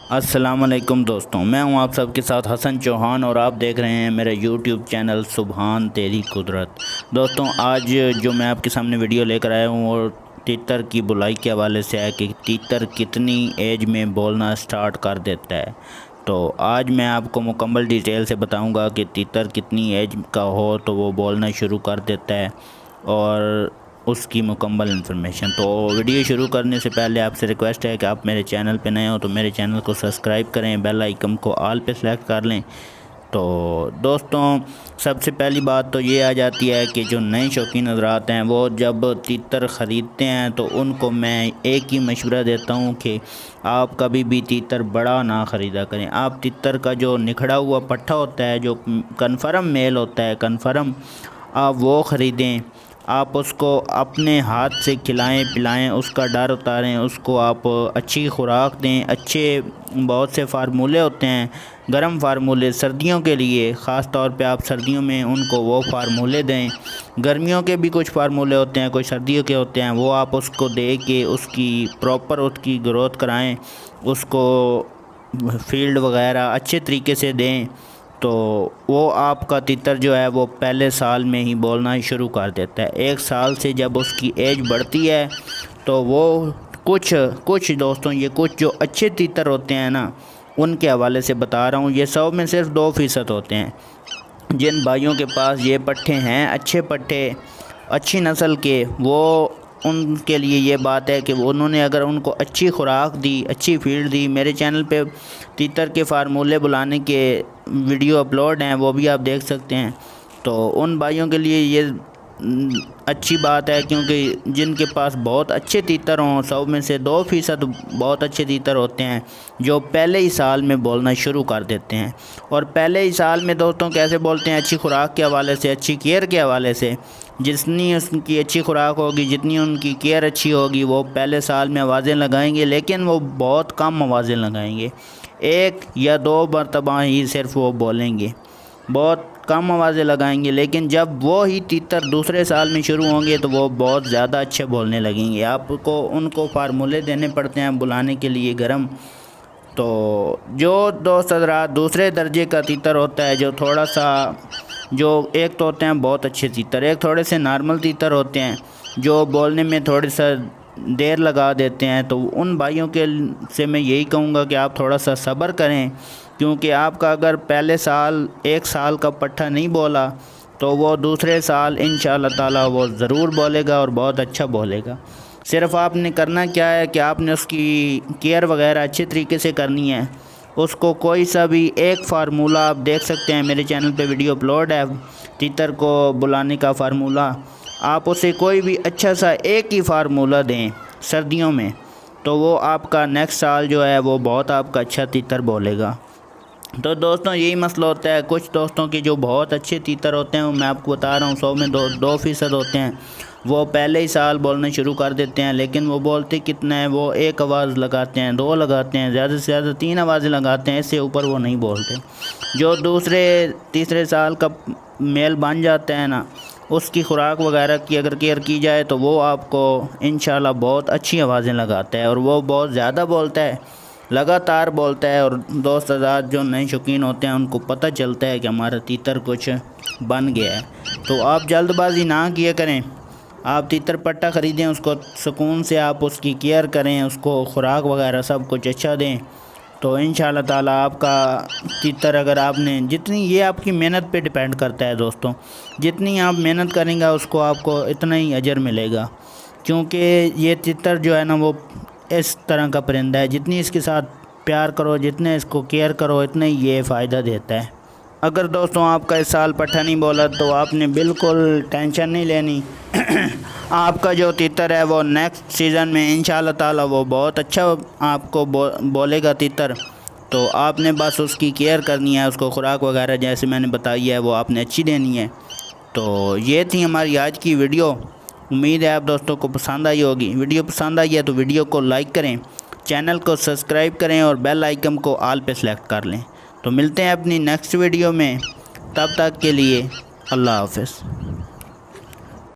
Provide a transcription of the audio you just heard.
السلام علیکم دوستوں، میں ہوں آپ سب کے ساتھ حسن چوہان اور آپ دیکھ رہے ہیں میرا یوٹیوب چینل سبحان تیری قدرت۔ دوستوں، آج جو میں آپ کے سامنے ویڈیو لے کر آیا ہوں اور تیتر کی بولائی کے حوالے سے ہے کہ تیتر کتنی ایج میں بولنا سٹارٹ کر دیتا ہے۔ تو آج میں آپ کو مکمل ڈیٹیل سے بتاؤں گا کہ تیتر کتنی ایج کا ہو تو وہ بولنا شروع کر دیتا ہے اور اس کی مکمل انفارمیشن۔ تو ویڈیو شروع کرنے سے پہلے آپ سے ریکویسٹ ہے کہ آپ میرے چینل پہ نئے ہو تو میرے چینل کو سبسکرائب کریں، بیل آئیکن کو آل پہ سلیکٹ کر لیں۔ تو دوستوں، سب سے پہلی بات تو یہ آ جاتی ہے کہ جو نئے شوقین حضرات ہیں وہ جب تیتر خریدتے ہیں تو ان کو میں ایک ہی مشورہ دیتا ہوں کہ آپ کبھی بھی تیتر بڑا نہ خریدا کریں۔ آپ تیتر کا جو نکھڑا ہوا پٹھا ہوتا ہے، جو کنفرم میل ہوتا ہے، کنفرم، آپ وہ خریدیں۔ آپ اس کو اپنے ہاتھ سے کھلائیں پلائیں، اس کا ڈر اتاریں، اس کو آپ اچھی خوراک دیں۔ بہت سے فارمولے ہوتے ہیں، گرم فارمولے سردیوں کے لیے، خاص طور پہ آپ سردیوں میں ان کو وہ فارمولے دیں۔ گرمیوں کے بھی کچھ فارمولے ہوتے ہیں، کچھ سردیوں کے ہوتے ہیں، وہ آپ اس کو دے کے اس کی پراپر اس کی گروتھ کرائیں، اس کو فیلڈ وغیرہ اچھے طریقے سے دیں۔ تو وہ آپ کا تیتر جو ہے وہ پہلے سال میں ہی بولنا شروع کر دیتا ہے۔ ایک سال سے جب اس کی ایج بڑھتی ہے تو وہ کچھ دوستوں، یہ کچھ جو اچھے تیتر ہوتے ہیں نا، ان کے حوالے سے بتا رہا ہوں، یہ 100 میں صرف 2% ہوتے ہیں جن بھائیوں کے پاس یہ پٹھے ہیں، اچھے پٹھے، اچھی نسل کے۔ وہ ان کے لیے یہ بات ہے کہ انہوں نے اگر ان کو اچھی خوراک دی، اچھی فیڈ دی، میرے چینل پہ تیتر کے فارمولے بلانے کے ویڈیو اپلوڈ ہیں، وہ بھی آپ دیکھ سکتے ہیں۔ تو ان بھائیوں کے لیے یہ اچھی بات ہے، کیونکہ جن کے پاس بہت اچھے تیتر ہوں، 100 میں سے 2% بہت اچھے تیتر ہوتے ہیں جو پہلے ہی سال میں بولنا شروع کر دیتے ہیں۔ اور پہلے ہی سال میں دوستوں کیسے بولتے ہیں؟ اچھی خوراک کے حوالے سے، اچھی کیئر کے حوالے سے۔ جتنی اس کی اچھی خوراک ہوگی، جتنی ان کی کیئر اچھی ہوگی، وہ پہلے سال میں آوازیں لگائیں گے، لیکن وہ بہت کم آوازیں لگائیں گے، 1 یا 2 مرتبہ ہی صرف وہ بولیں گے، بہت کم آوازیں لگائیں گے۔ لیکن جب وہ ہی تیتر دوسرے سال میں شروع ہوں گے تو وہ بہت زیادہ اچھے بولنے لگیں گے۔ آپ کو ان کو فارمولے دینے پڑتے ہیں بلانے کے لیے گرم۔ تو جو دوست حضرات دوسرے درجے کا تیتر ہوتا ہے، جو تھوڑا سا، جو ایک تو ہوتے ہیں بہت اچھے تیتر، ایک تھوڑے سے نارمل تیتر ہوتے ہیں جو بولنے میں تھوڑی سا دیر لگا دیتے ہیں، تو ان بھائیوں کے سے میں یہی کہوں گا کہ آپ تھوڑا سا صبر کریں، کیونکہ آپ کا اگر پہلے سال 1 سال کا پٹھا نہیں بولا تو وہ دوسرے سال انشاءاللہ تعالی وہ ضرور بولے گا اور بہت اچھا بولے گا۔ صرف آپ نے کرنا کیا ہے کہ آپ نے اس کی کیئر وغیرہ اچھے طریقے سے کرنی ہے۔ اس کو کوئی سا بھی ایک فارمولہ آپ دیکھ سکتے ہیں، میرے چینل پہ ویڈیو اپلوڈ ہے تیتر کو بلانے کا فارمولہ، آپ اسے کوئی بھی اچھا سا ایک ہی فارمولہ دیں سردیوں میں، تو وہ آپ کا نیکسٹ سال جو ہے وہ بہت آپ کا اچھا تیتر بولے گا۔ تو دوستوں یہی مسئلہ ہوتا ہے، کچھ دوستوں کے جو بہت اچھے تیتر ہوتے ہیں، میں آپ کو بتا رہا ہوں 100 میں 2% ہوتے ہیں، وہ پہلے ہی سال بولنا شروع کر دیتے ہیں، لیکن وہ بولتے کتنا ہے؟ وہ 1 آواز لگاتے ہیں، 2 لگاتے ہیں، زیادہ سے زیادہ 3 آوازیں لگاتے ہیں، اس سے اوپر وہ نہیں بولتے۔ جو دوسرے تیسرے سال کا میل بن جاتا ہے نا، اس کی خوراک وغیرہ کی اگر کیئر کی جائے تو وہ آپ کو انشاءاللہ بہت اچھی آوازیں لگاتا ہے اور وہ بہت زیادہ بولتا ہے، لگاتار بولتا ہے۔ اور دوست حضرات جو نئے شوقین ہوتے ہیں ان کو پتہ چلتا ہے کہ ہمارا تیتر کچھ بن گیا ہے، تو آپ جلد بازی نہ کیا کریں۔ آپ تیتر پٹا خریدیں، اس کو سکون سے آپ اس کی کیئر کریں، اس کو خوراک وغیرہ سب کچھ اچھا دیں، تو انشاءاللہ تعالی آپ کا تیتر، اگر آپ نے جتنی، یہ آپ کی محنت پہ ڈیپینڈ کرتا ہے دوستوں، جتنی آپ محنت کریں گا اس کو آپ کو اتنا ہی اجر ملے گا، کیونکہ یہ تیتر جو ہے نا وہ اس طرح کا پرندہ ہے، جتنی اس کے ساتھ پیار کرو، جتنے اس کو کیئر کرو، اتنا ہی یہ فائدہ دیتا ہے۔ اگر دوستوں آپ کا اس سال پٹھا نہیں بولا تو آپ نے بالکل ٹینشن نہیں لینی، آپ کا جو تیتر ہے وہ نیکسٹ سیزن میں انشاءاللہ تعالی وہ بہت اچھا آپ کو بولے گا تیتر۔ تو آپ نے بس اس کی کیئر کرنی ہے، اس کو خوراک وغیرہ جیسے میں نے بتائی ہے وہ آپ نے اچھی دینی ہے۔ تو یہ تھی ہماری آج کی ویڈیو، امید ہے آپ دوستوں کو پسند آئی ہوگی۔ ویڈیو پسند آئی ہے تو ویڈیو کو لائک کریں، چینل کو سبسکرائب کریں اور بیل آئیکن کو آل پہ سلیکٹ کر لیں۔ تو ملتے ہیں اپنی نیکسٹ ویڈیو میں، تب تک کے لیے اللہ حافظ۔